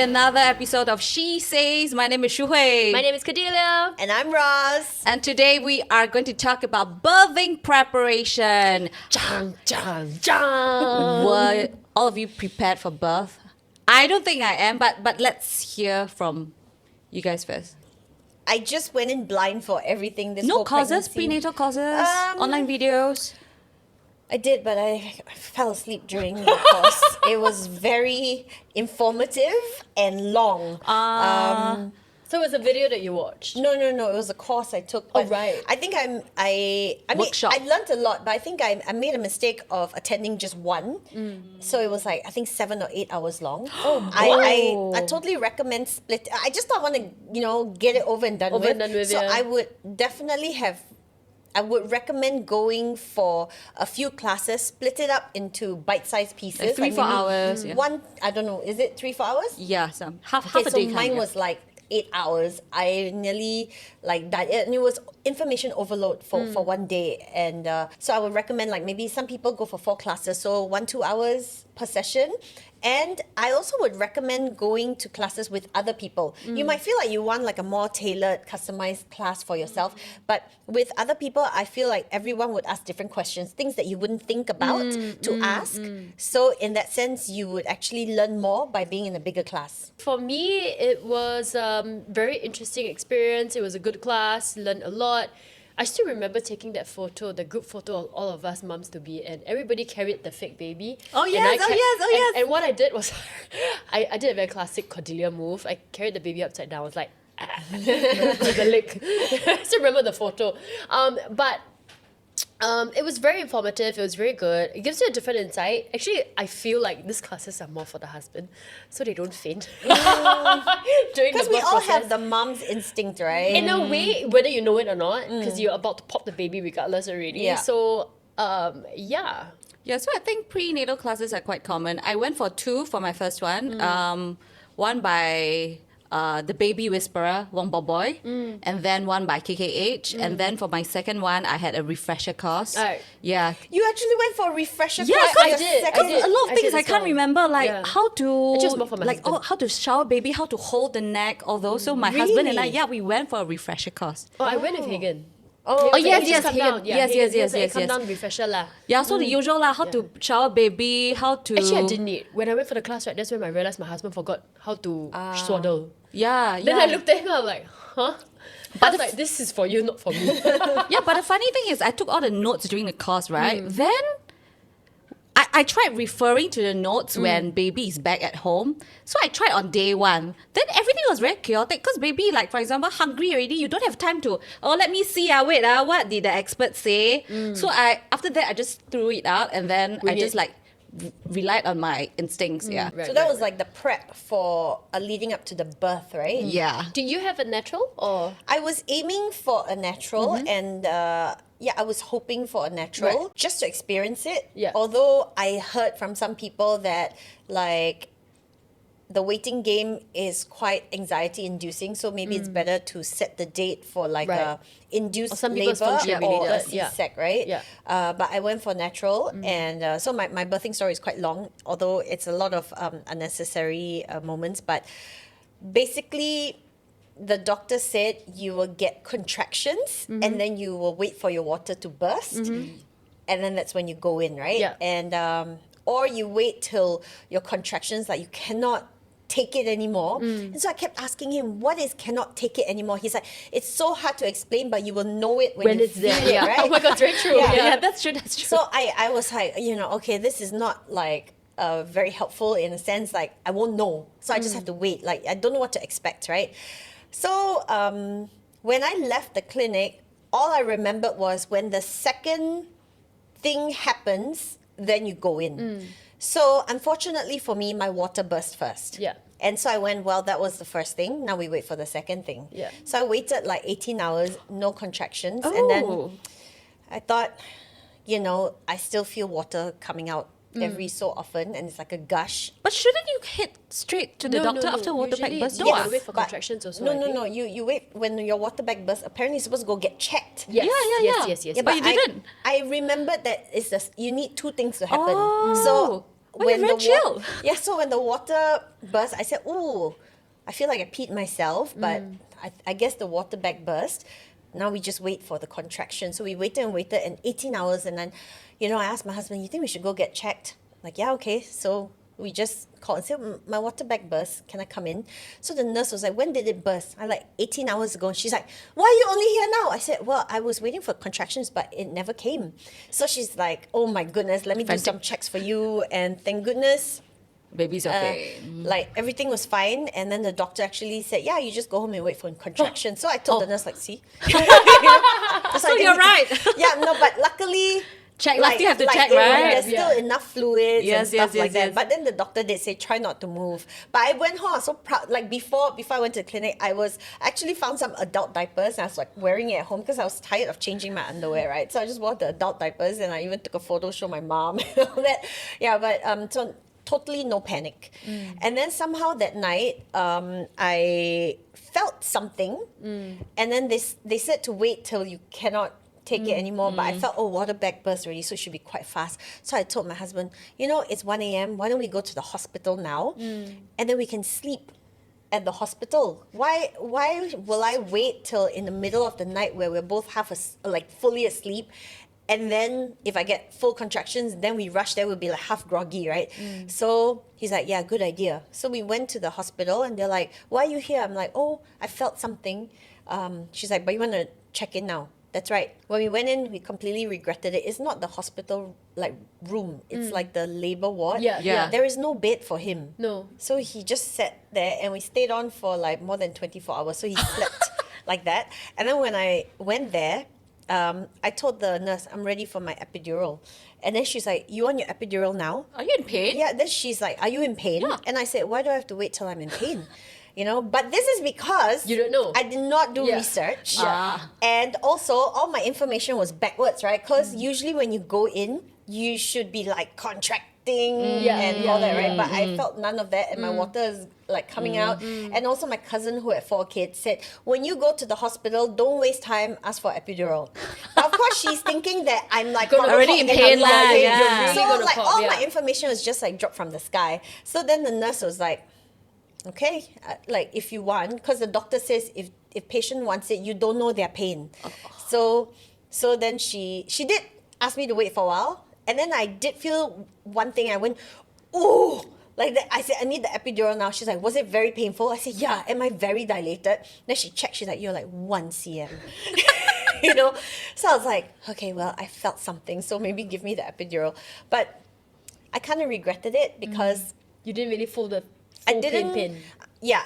another episode of She Says. My name is Shu Hui. My name is Cordelia. And I'm Roz. And today we are going to talk about birthing preparation. Jang, jang, jang. Were all of you prepared for birth? I don't think I am, but let's hear from you guys first. I just went in blind for everything this No whole courses, pregnancy. prenatal courses, online videos. I did, but I fell asleep during the course. It was very informative and long. So it was a video that you watched? No. It was a course I took. Oh, but right. I think I mean, Workshop. I learned a lot, but I think I made a mistake of attending just one. So it was like, I think 7 or 8 hours long. I totally recommend split. I just don't want to, get it over and done with. So yeah. I would definitely I would recommend going for a few classes, split it up into bite-sized pieces. Like 3-4 maybe hours. Yeah. One, I don't know, is it 3-4 hours? Yeah, some half Okay, a so day. kind, mine yeah. was like 8 hours. I nearly died, and it was information overload for one day. And so I would recommend maybe some people go for 4 classes, so 1-2 hours per session. And I also would recommend going to classes with other people. You might feel like you want a more tailored, customized class for yourself, but with other people, I feel like everyone would ask different questions, things that you wouldn't think about to ask. So in that sense, you would actually learn more by being in a bigger class. For me, it was very interesting experience. It was a good class, learned a lot. I still remember taking that photo, the group photo of all of us mums to be, and everybody carried the fake baby. Oh, And yes, I yes. And what I did was, I did a very classic Cordelia move. I carried the baby upside down. I was like, with the leg. I still remember the photo. But it was very informative. It was very good. It gives you a different insight. Actually, I feel like these classes are more for the husband, so they don't faint during Because the we birth all process. have the mom's instinct, right? In a way, whether you know it or not, because you're about to pop the baby regardless already. Yeah. So, yeah. Yeah, so I think prenatal classes are quite common. I went for 2 for my first one. One by the Baby Whisperer, Wong Bo Boy, and then one by KKH. And then for my second one, I had a refresher course. Alright. Yeah. You actually went for a refresher Yeah, class. cause for your did. second- I did. A lot of I things did I as can't well. remember, Yeah. how to Actually, it's more for my husband. how to shower baby, how to hold the neck, all those. So my husband and I, Really? we went for a refresher course. Oh, I went with Hagen. Oh, yes, He yes, just come Hagen. down. Yeah, Yes, Hagen. yes, He was yes, like, yes, come yes. down, refresher lah. Yeah, so the usual lah, how to shower baby, how to Actually, I didn't need. When I went for the class, right, that's when I realized my husband forgot how to swaddle. Yeah, Then I looked at him, I'm like, huh? But I was like, this is for you, not for me. Yeah, but the funny thing is, I took all the notes during the course, right? Then I tried referring to the notes when baby is back at home. So I tried on day 1. Then everything was very chaotic because baby, for example, hungry already. You don't have time to, let me see, what did the expert say? So after that, I just threw it out and then I just relied on my instincts, yeah. Right, so that right, was like the prep for leading up to the birth, right? Yeah. Do you have a natural or? I was aiming for a natural and I was hoping for a natural just to experience it. Yeah. Although I heard from some people that the waiting game is quite anxiety inducing, so maybe it's better to set the date for Right. a induced Or some labor people's function or a related, yeah. C-sec, right? Yeah. But I went for natural, and so my birthing story is quite long, although it's a lot of unnecessary moments. But basically, the doctor said you will get contractions, and then you will wait for your water to burst, and then that's when you go in, right? Yeah. And or you wait till your contractions, you cannot take it anymore. And so I kept asking him, what is cannot take it anymore? He's like, it's so hard to explain, but you will know it when you it's feel there. it, Yeah. right? Oh my God, it's very true. Yeah, that's true, that's true. So I was like, okay, this is not very helpful in a sense, I won't know. So I just have to wait. I don't know what to expect, right? So when I left the clinic, all I remembered was when the second thing happens, then you go in. So unfortunately for me, my water burst first. Yeah. And so I went, well, that was the first thing. Now we wait for the second thing. Yeah. So I waited 18 hours, no contractions. And then I thought, I still feel water coming out every so often, and it's like a gush. But shouldn't you hit straight to the doctor after water bag Usually, burst? you No, have to ah? wait for But- contractions also. No, I no, think. no. You wait when your water bag bursts. Apparently, you're supposed to go get checked. Yes, Yeah. yes. But you didn't. I remembered that you need 2 things to happen. Oh. So you're very chill. Yeah, so when the water burst, I said, "Ooh, I feel like I peed myself, but I guess the water bag burst." Now we just wait for the contraction. So we waited and waited, and 18 hours, and then, I asked my husband, "You think we should go get checked?" Like, yeah, okay. So we just called and said, "My water bag burst. Can I come in?" So the nurse was like, "When did it burst?" I like 18 hours ago. And she's like, "Why are you only here now?" I said, "Well, I was waiting for contractions, but it never came." So she's like, "Oh my goodness, let me do some checks for you." And thank goodness, Baby's okay. like everything was fine. And then the doctor actually said, "Yeah, you just go home and wait for contraction." So I told the nurse, like, "See?" So you're right. Yeah, no, but luckily, Check, like, you have to check, it- right? There's still enough fluids and Yes, stuff yes, like yes, that. yes. But then the doctor did say, try not to move. But I went home, I was so proud. Like before I went to the clinic, I actually found some adult diapers and I was like wearing it at home because I was tired of changing my underwear, right? So I just wore the adult diapers and I even took a photo, show my mom and all that. Yeah, but so totally no panic. And then somehow that night, I felt something, and then they said to wait till you cannot take it anymore, but I felt, water bag burst already, so it should be quite fast. So I told my husband, it's 1 a.m. Why don't we go to the hospital now, and then we can sleep at the hospital. Why will I wait till in the middle of the night where we're both fully asleep, and then if I get full contractions, then we rush there, we'll be like half groggy, right? So he's like, yeah, good idea. So we went to the hospital and they're like, why are you here? I'm like, oh, I felt something. She's like, but you want to check in now? That's right. When we went in, we completely regretted it. It's not the hospital room. It's like the labor ward. Yeah. There is no bed for him. No. So he just sat there and we stayed on for like more than 24 hours. So he slept like that. And then when I went there, I told the nurse, I'm ready for my epidural. And then she's like, you want your epidural now? Are you in pain? Yeah. Then she's like, are you in pain? Yeah. And I said, why do I have to wait till I'm in pain? But this is because You don't know. I did not do Yeah. research. Ah. And also, all my information was backwards, right? Because usually when you go in, you should be like contracting Yeah, and yeah, all that, right? But I felt none of that, and my water is like coming out. And also, my cousin who had 4 kids said, when you go to the hospital, don't waste time, ask for epidural. But of course, she's thinking that I'm like Already in pain lah, yeah. You're So really gonna like pop, all yeah. my information was just like dropped from the sky. So then the nurse was like, okay, like if you want, because the doctor says if patient wants it, you don't know their pain. So then she did ask me to wait for a while, and then I did feel one thing. I went, ooh, like that. I said, I need the epidural now. She's like, was it very painful? I said, yeah. Am I very dilated? Then she checked. She's like, you're like 1 cm. So I was like, okay, well, I felt something, so maybe give me the epidural. But I kind of regretted it because You didn't really feel the I full didn't. pain. Yeah,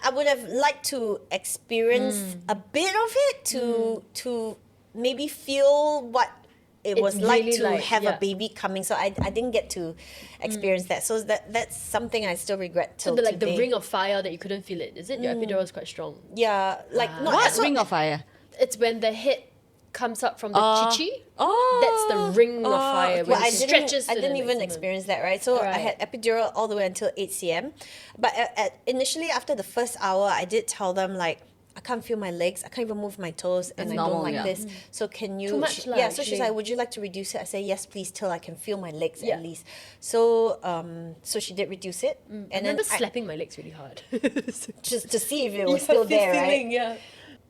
I would have liked to experience a bit of it to maybe feel what it It's was like really to like, have yeah. a baby coming. So I didn't get to experience that. So that's something I still regret So till the today. ring of fire that you couldn't feel it, is it? Your epidural is quite strong. Yeah, like no, What? so- Ring of fire? It's when the head comes up from the chichi. Oh. That's the ring of fire. Well, When it stretches I to the didn't even maximum. experience that, right? So I Right. had epidural all the way until 8 cm. But initially, after the first hour, I did tell them, like, I can't feel my legs, I can't even move my toes, and I normal, don't like yeah. this. So can you... Too much lah, yeah, so she's actually. like, would you like to reduce it? I say, yes, please, till I can feel my legs Yeah. at least. So so she did reduce it. I And then remember slapping my legs really hard. just to see if it was still there, right? Yeah.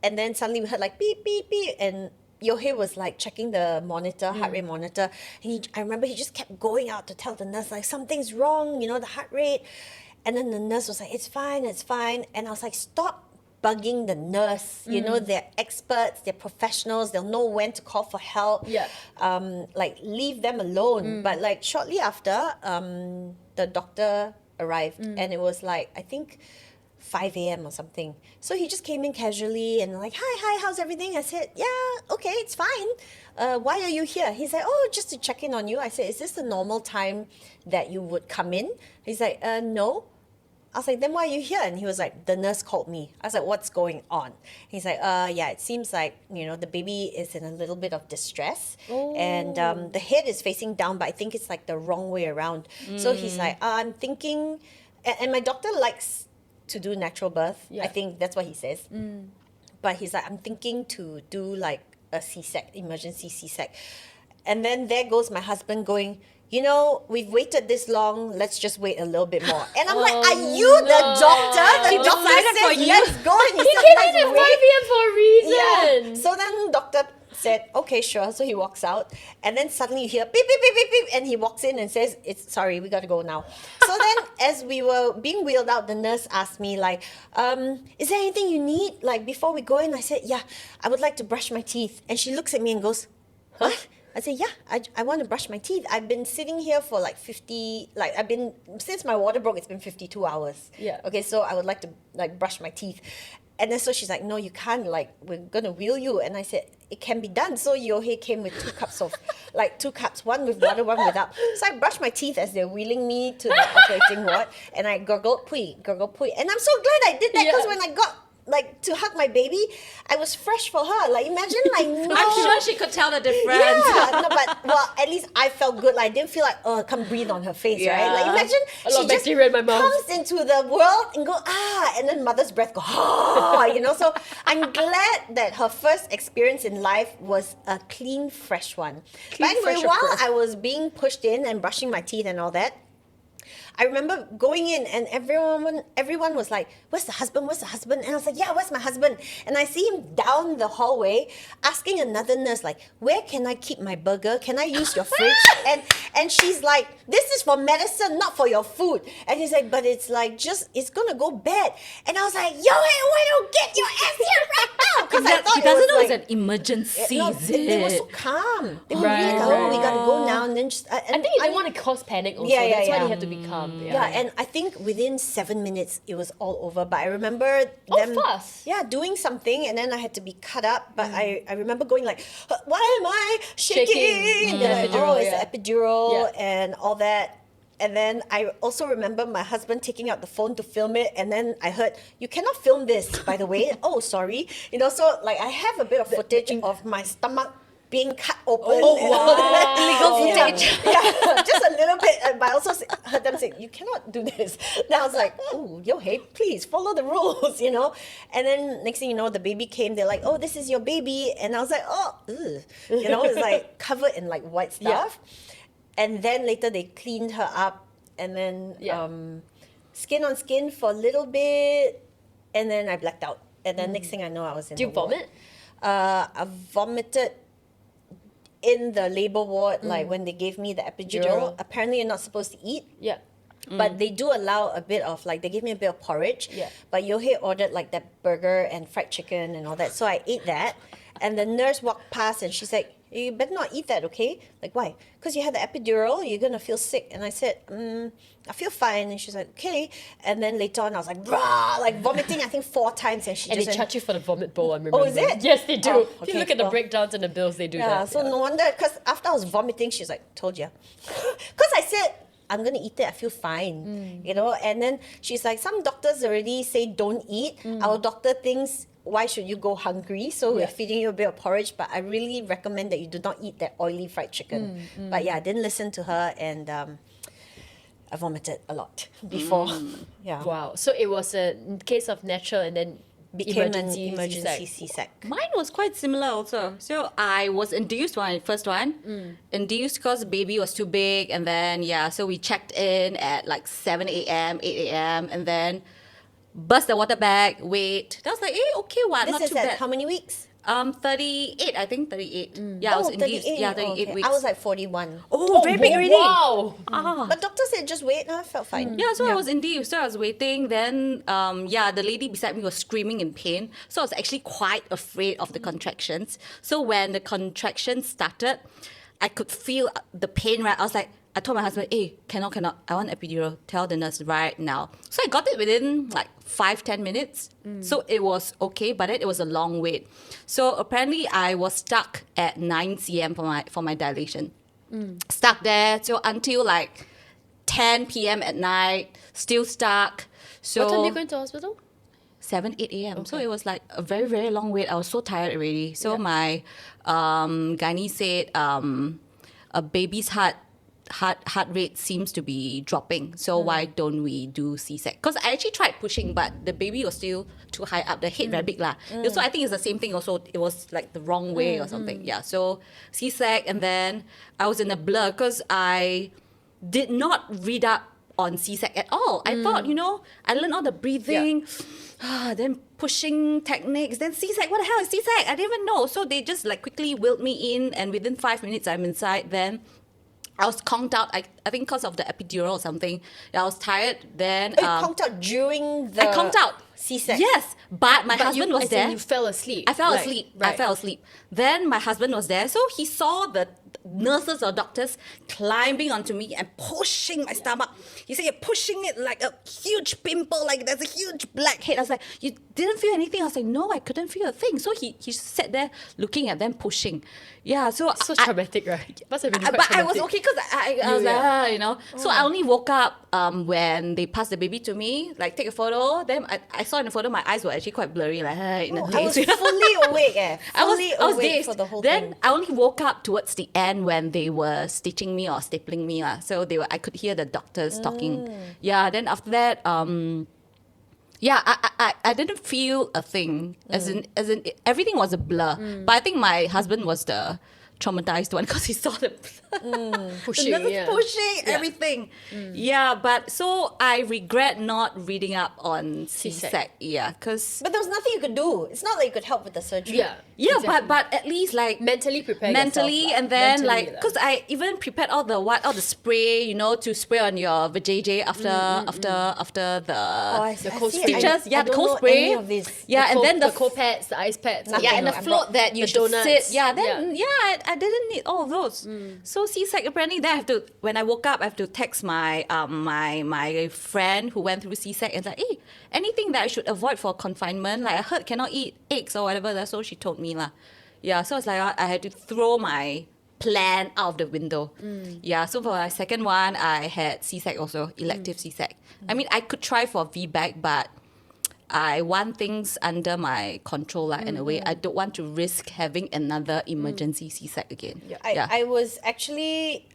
And then suddenly we heard like beep, beep, beep. And Yohei was like checking the monitor, heart rate monitor. And I remember he just kept going out to tell the nurse, like, something's wrong, the heart rate. And then the nurse was like, it's fine, it's fine. And I was like, stop bugging the nurse. They're experts, they're professionals, they'll know when to call for help. Yeah. Like, leave them alone. But like shortly after, the doctor arrived and it was like, I think 5 a.m. or something. So he just came in casually and like, hi, how's everything? I said, yeah, okay, it's fine. Why are you here? He's like, oh, just to check in on you. I said, is this the normal time that you would come in? He's like, no. I was like, then why are you here? And he was like, the nurse called me. I was like, what's going on? He's like, yeah, it seems like, the baby is in a little bit of distress. And the head is facing down, but I think it's like the wrong way around. So he's like, I'm thinking, and my doctor likes to do natural birth. Yeah. I think that's what he says. But he's like, I'm thinking to do like a C-sec, emergency C-sec. And then there goes my husband going, you know, we've waited this long, let's just wait a little bit more. And I'm like, are you the doctor? The He doctor decided said, for you. let's go. And He said, came "Let's in at 5 wait." p.m. for a reason. Yeah. So then doctor said, okay, sure. So he walks out, and then suddenly you hear beep, beep, beep, beep, beep, and he walks in and says, "It's sorry, we got to go now." So then, as we were being wheeled out, the nurse asked me like, "Is there anything you need like before we go in?" I said, "Yeah, I would like to brush my teeth." And she looks at me and goes, "What?" I said, "Yeah, I want to brush my teeth. I've been sitting here for like 50, like I've been, since my water broke, it's been 52 hours. Yeah. Okay, so I would like to like brush my teeth." And then so she's like, "No, you can't, like, we're gonna wheel you." And I said, "It can be done." So Yohei came with 2 cups of, like 2 cups, one with water, one without. So I brushed my teeth as they're wheeling me to the operating ward, and I gurgled pui. And I'm so glad I did that, because Yeah. when I got like to hug my baby, I was fresh for her. Like imagine like no. I'm sure she could tell the difference. Yeah, no, but well, at least I felt good. Like, I didn't feel like, oh, I can't breathe on her face, right? Like, Yeah. imagine A lot she of just bacteria in my mouth. comes into the world and go, and then mother's breath go, you know? So I'm glad that her first experience in life was a clean, fresh one. But anyway, fresh, of while course. I was being pushed in and brushing my teeth and all that, I remember going in and everyone was like, "Where's the husband? Where's the husband?" And I was like, "Yeah, where's my husband?" And I see him down the hallway asking another nurse, like, "Where can I keep my burger? Can I use your fridge?" And she's like, "This is for medicine, not for your food." And he's like, "But it's like it's gonna go bad." And I was like, "Yo, hey, why don't get your ass here right now?" Because I thought He doesn't know like, it's an emergency, no, is they were it? so calm. They were Right, really like, "Oh, we right. gotta go now." And then just, I think he didn't want to cause panic also. Yeah, That's why yeah. they had to be calm. Yeah, and I think within 7 minutes it was all over. But I remember Oh, them, fast. yeah, doing something, and then I had to be cut up. But I remember going like, "Why am I shaking?" Shaking. And they're like, Epidural, "Oh, it's yeah. the epidural," Yeah. and all that. And then I also remember my husband taking out the phone to film it, and then I heard, "You cannot film this, by the way." Oh, sorry. You know, so like I have a bit of footage of my stomach being cut open. Oh, and all that. wow. Illegal Yeah, footage. yeah, just a little bit. But I also heard them say, "You cannot do this." Then I was like, "Oh, yo, hey, please follow the rules," you know. And then next thing you know, the baby came. They're like, "Oh, this is your baby," and I was like, "Oh, ugh." You know, it's like covered in like white stuff. And then later they cleaned her up, and then Yeah. skin on skin for a little bit, and then I blacked out. And then next thing I know, I was in. Do you the ward. vomit? I vomited in the labor ward, like when they gave me the epidural. Epidural. Apparently, you're not supposed to eat, Yeah. but they do allow a bit of like, they gave me a bit of porridge. Yeah. But Yohei ordered like that burger and fried chicken and all that, so I ate that. And the nurse walked past and she's like, "You better not eat that, okay?" Like, "Why?" "Because you had the epidural, you're gonna feel sick." And I said, "I feel fine." And she's like, "Okay." And then later on, I was like, "Rah!" Like vomiting, I think 4 times, and she And just they went, charge you for the vomit bowl, I'm remembering. is it? Yes, they do. Oh, If you okay, look at the well. breakdowns and the bills, they do Yeah, that. so no wonder, because after I was vomiting, she's like, "Told ya." Because I said, "I'm going to eat it, I feel fine." You know, and then she's like, "Some doctors already say don't eat." Our doctor thinks, why should you go hungry? So we're Yeah. feeding you a bit of porridge, but I really recommend that you do not eat that oily fried chicken. But yeah, I didn't listen to her, and I vomited a lot before. Yeah. Wow. So it was a case of natural and then Became emergency an emergency C-sec. C-sec. Mine was quite similar also. So I was induced when I first one. Induced because baby was too big, and then so we checked in at like 7 a.m., 8 a.m., and then bust the water bag, wait. That was like, okay, what? This Not is too at bad. how many weeks? 38, I think 38. Yeah, I was induced. 38. Yeah, Oh, 38 okay. weeks. I was like 41. oh, very big already. Wow. But doctor said just wait. I felt fine. Yeah, so I was induced. So I was waiting. Then, the lady beside me was screaming in pain. So I was actually quite afraid of the contractions. So when the contractions started, I could feel the pain, right? I was like, I told my husband, "Hey, cannot. I want epidural. Tell the nurse right now." So I got it within like 5-10 minutes. So it was okay, but then it was a long wait. So apparently I was stuck at 9 cm for my dilation. Stuck there until like 10 p.m. at night, still stuck. So What time did you go into hospital? 7, 8 a.m. So it was like a very, very long wait. I was so tired already. So my gynae said a baby's heart heart rate seems to be dropping. So why don't we do C-sec? Because I actually tried pushing, but the baby was still too high up. The head very big lah. So I think it's the same thing. Also, it was like the wrong way or something. Yeah. So C-sec, and then I was in a blur because I did not read up on C-sec at all. I thought, I learned all the breathing, then pushing techniques, then C-sec. What the hell is C-sec? I didn't even know. So they just like quickly wheeled me in, and within 5 minutes I'm inside. Then I was conked out. I think because of the epidural or something. I was tired. Then You conked out during the I conked out. C-sec. Yes, but my husband was as in there. you fell asleep. I fell Like, asleep. Right. I fell asleep. Then my husband was there, so he saw the nurses or doctors climbing onto me and pushing my stomach. He said, "You're pushing it like a huge pimple, like there's a huge blackhead." I was like, "You didn't feel anything?" I was like, "No, I couldn't feel a thing." So he sat there looking at them pushing. Yeah, so So traumatic, right? Must have been quite but I was traumatic. okay because I was like, So I only woke up when they passed the baby to me, like take a photo. Then I saw in the photo my eyes were actually quite blurry, like in a I was daze. fully awake. I was awake dazed. for the whole then thing. I only woke up towards the end when they were stitching me or stapling me. So I could hear the doctors talking. Yeah, then after that, I didn't feel a thing. As in everything was a blur. But I think my husband was the traumatized one because he saw the Pushing, the nurses yeah. pushing Yeah. everything. Yeah, but so I regret not reading up on C-sec. C-sec. Yeah, because But there was nothing you could do. It's not like you could help with the surgery. Yeah. yeah, exactly. but at least like mentally prepare mentally, yourself, and then mentally, like because I even prepared all the spray, to spray on your vajayjay after the The cold see, spray. stitches. I the don't cold know spray. any of this. Yeah, and then the cold pads, the ice pads. Nothing. yeah, and the I'm float not- that you the should donuts. sit. Yeah, then I didn't need all of those. So C-sec apparently then I have to, when I woke up, I have to text my my friend who went through C-sec and like, hey, anything that I should avoid for confinement? Like I heard cannot eat eggs or whatever. That's what she told me lah. Yeah, so it's like I had to throw my plan out of the window. Yeah, so for my second one, I had C-sec also, elective C-sec. I mean, I could try for VBAC, but I want things under my control in a way. I don't want to risk having another emergency C-sec again. I was actually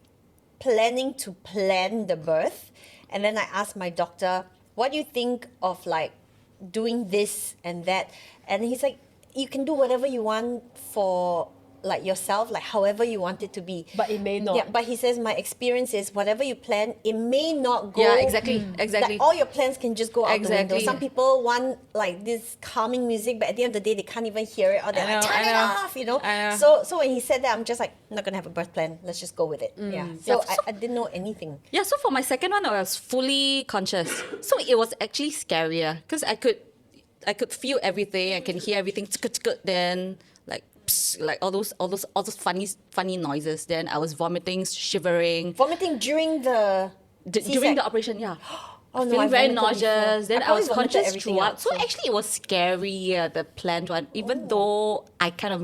planning to plan the birth, and then I asked my doctor, what do you think of like doing this and that? And he's like, you can do whatever you want for like yourself, like however you want it to be. But it may not. Yeah, but he says my experience is whatever you plan, it may not go. Yeah, exactly, exactly. Like all your plans can just go out the window. Exactly. Some people want like this calming music, but at the end of the day, they can't even hear it, or they're like, turn it off, I know. So when he said that, I'm just like, I'm not gonna have a birth plan. Let's just go with it. Yeah. So I didn't know anything. Yeah, so for my second one, I was fully conscious. So it was actually scarier because I could feel everything. I can hear everything. Then like all those funny noises. Then I was vomiting, shivering Vomiting during the during the operation. Yeah. Oh, no, Feeling I very vomited nauseous. before. Then I I was probably vomited conscious everything throughout. out, So so- actually, it was scary. The planned one, even though I kind of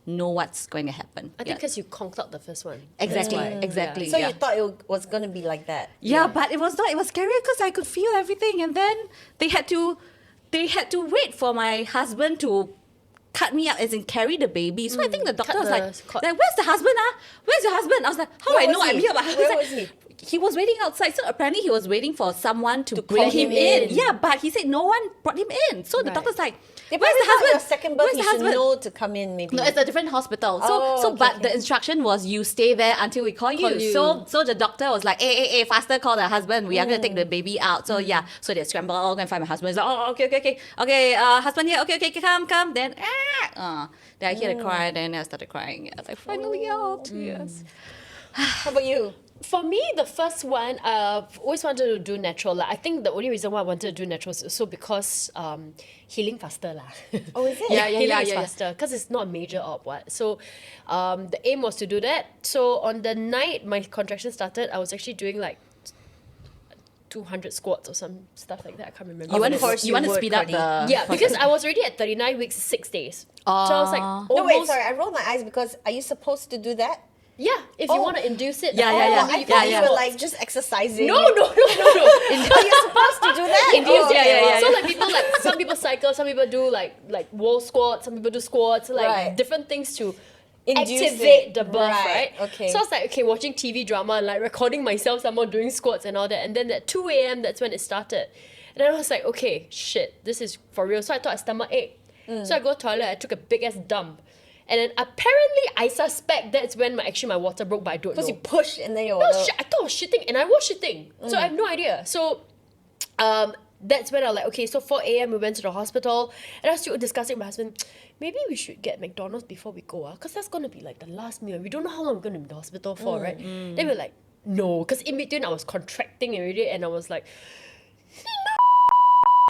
know what's going to happen. I think because you conked out the first one. exactly, That's why. exactly. So yeah. you thought it was gonna be like that? Yeah, but it was not. It was scary because I could feel everything, and then they had to wait for my husband to cut me up, as in carry the baby. So I think the doctor was the like, cord. "Where's the husband? Where's your husband?" I was like, "How Where I know was I'm he? here?" But Where was he? He was waiting outside. So apparently he was waiting for someone to bring call him him in. in. Yeah, but he said no one brought him in. So the Right. doctor's like, They "Where's probably the thought husband? your second birth, Where's you the should husband?" know to come in maybe. No, it's a different hospital. Oh, So okay, but okay. the instruction was you stay there until we call you. you. So the doctor was like, hey, faster call the husband. We are gonna take the baby out. So yeah, so they scramble, go and find my husband. He's like, oh, okay, husband here, okay, come. Then then I hear the cry, then I started crying. I was like, finally out. Yes. How about you? For me, the first one, I've always wanted to do natural. Like, I think the only reason why I wanted to do natural is also because healing faster lah. Oh, is it? Yeah, Healing is yeah. faster because it's not a major op what. So the aim was to do that. So on the night my contraction started, I was actually doing like 200 squats or some stuff like that. I can't remember. You want Of course to you want to would, speed up Cardi. the Yeah, because I was already at 39 weeks, 6 days. So I was like, almost, No, wait, sorry. I rolled my eyes because are you supposed to do that? yeah, if you Oh. want to induce it. Yeah, the yeah, whole yeah. I body thought yeah. you were like just exercising. No. Oh, you're supposed to do that? Induce, Oh, okay, yeah. So like people some people cycle, some people do like wall squats, some people do squats, like Right. different things to Induce activate it. the birth, Right, right? okay. So I was like, okay, watching TV drama and like recording myself someone doing squats and all that. And then at 2 a.m., that's when it started. And then I was like, okay, shit, this is for real. So I thought I stomach ache. So I go to the toilet, I took a big ass dump. And then apparently I suspect that's when my water broke, but I don't know. Because you push and then your No, water... I thought I was shitting and I was shitting. So I have no idea. So that's when I was like, okay, so 4 a.m. we went to the hospital and I was still discussing with my husband, maybe we should get McDonald's before we go, because that's going to be like the last meal. We don't know how long we're going to be in the hospital for, right? Then we were like, no, because in between I was contracting already and I was like,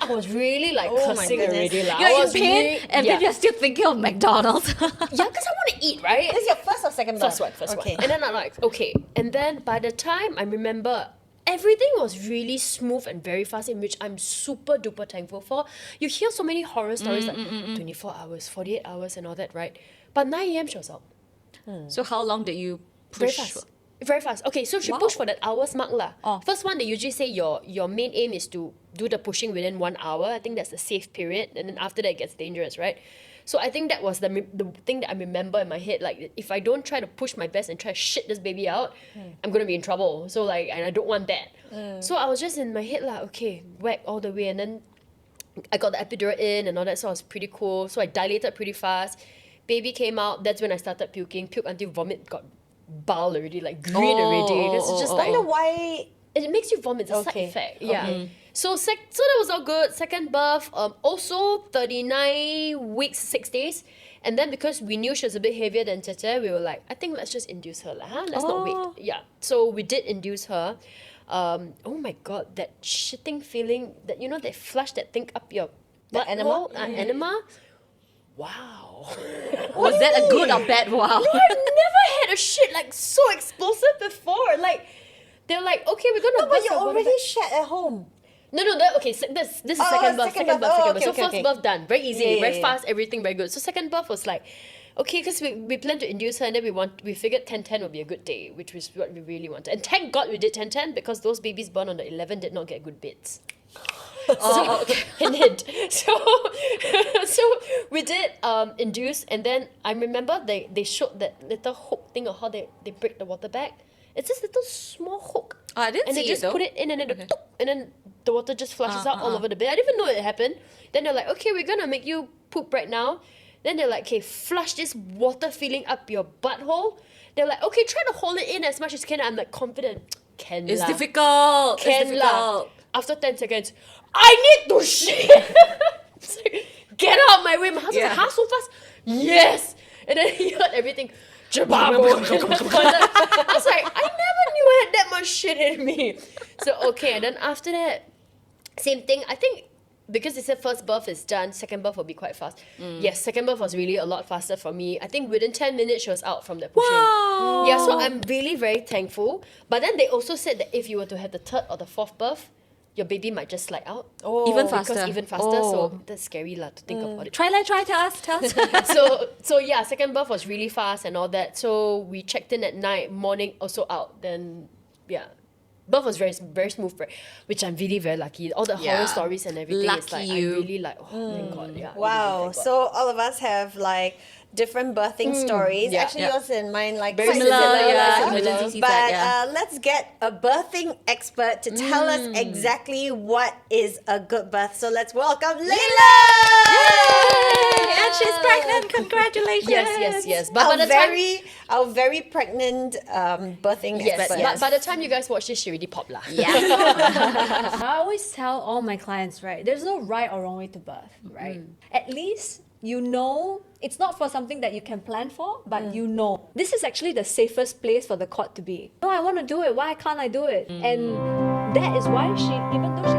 I was really like Oh my cursing goodness. already. Like, You're I in was pain, really, and then you're still thinking of McDonald's. yeah, because I want to eat, right? This is your first or second birth? First Okay. one. And then I'm like, okay. And then by the time I remember, everything was really smooth and very fast, in which I'm super duper thankful for. You hear so many horror stories like 24 hours, 48 hours and all that, right? But 9 a.m. she was out. So how long did you Very push? fast. Very fast. Okay, so she Wow. pushed for that hours mark lah. Oh. First one, they usually say your main aim is to do the pushing within 1 hour. I think that's the safe period. And then after that, it gets dangerous, right? So I think that was the thing that I remember in my head. Like, if I don't try to push my best and try to shit this baby out, I'm going to be in trouble. So, like, and I don't want that. So I was just in my head, like, okay, whack all the way. And then I got the epidural in and all that, so it was pretty cool. So I dilated pretty fast. Baby came out. That's when I started puking. Puke until vomit got bile already, like green already. Because it's just I like, wonder why... it makes you vomit. It's a side Okay. effect. Yeah. So so that was all good. Second birth, also 39 weeks, 6 days. And then because we knew she was a bit heavier than Tete, we were like, I think let's just induce her. Lah, huh? Let's not wait. Yeah. So we did induce her. Oh my God, that shitting feeling, that, you know, they flush that thing up your butt enema? hole, enema. Wow. Was that a good or bad wow? I've never had a shit like so explosive before. Like, they're like, okay, we're gonna. No, but bust you your bottom already back. shat at home. No, okay. So this is Oh, second birth. second Second birth. birth. Oh, Second birth. okay, So okay, first okay. birth done, very easy, Yeah, very yeah, fast, everything very good. So second birth was like, okay, because we planned to induce her, and then we figured 10-10 would be a good day, which was what we really wanted. And thank God we did 10-10, because those babies born on the 11 did not get good bits. So, hint. So we did induce, and then I remember they showed that little hook thing of how they break the water back. It's this little small hook. Oh, I didn't and see they it just though. put it in, and then and then the water just flushes out all over the bed. I didn't even know it happened. Then they're like, okay, we're gonna make you poop right now. Then they're like, okay, flush this water filling up your butthole. They're like, okay, try to hold it in as much as you can. I'm like, confident. Can It's lah. difficult. Can It's difficult. lah. After 10 seconds, I need to shit. It's like, get out of my way. My husband's Yeah. like, huh, so fast? Yes. And then he heard everything. Jababo. I was like, I never knew I had that much shit in me. So, okay. And then after that, same thing. I think because they said first birth is done, second birth will be quite fast. Yes, second birth was really a lot faster for me. I think within 10 minutes, she was out from the pushing. Wow. Yeah, so I'm really very thankful. But then they also said that if you were to have the third or the fourth birth, your baby might just slide out. Even faster. Because even faster, so that's scary lah to think about it. Try, tell us. So yeah, second birth was really fast and all that. So we checked in at night, morning also out. Then yeah, birth was very very smooth, which I'm really very lucky. All the Yeah. horror stories and everything, it's Lucky like you. I really like. Oh thank God, yeah. Wow. Really, thank God. So all of us have like different birthing stories. yeah, Actually, yeah. yours and mine like Very quite similar, yeah, similar. emergency But side, yeah. let's get a birthing expert to tell us exactly what is a good birth. So let's welcome Layla. And she's pregnant. Congratulations. Yes. But by the time Our very pregnant birthing yes, expert. but by the time you guys watch this, she already popped lah. I always tell all my clients, right, there's no right or wrong way to birth, right? At least you know it's not for something that you can plan for, but you know. This is actually the safest place for the cord to be. No, I want to do it. Why can't I do it? And that is why she, even though she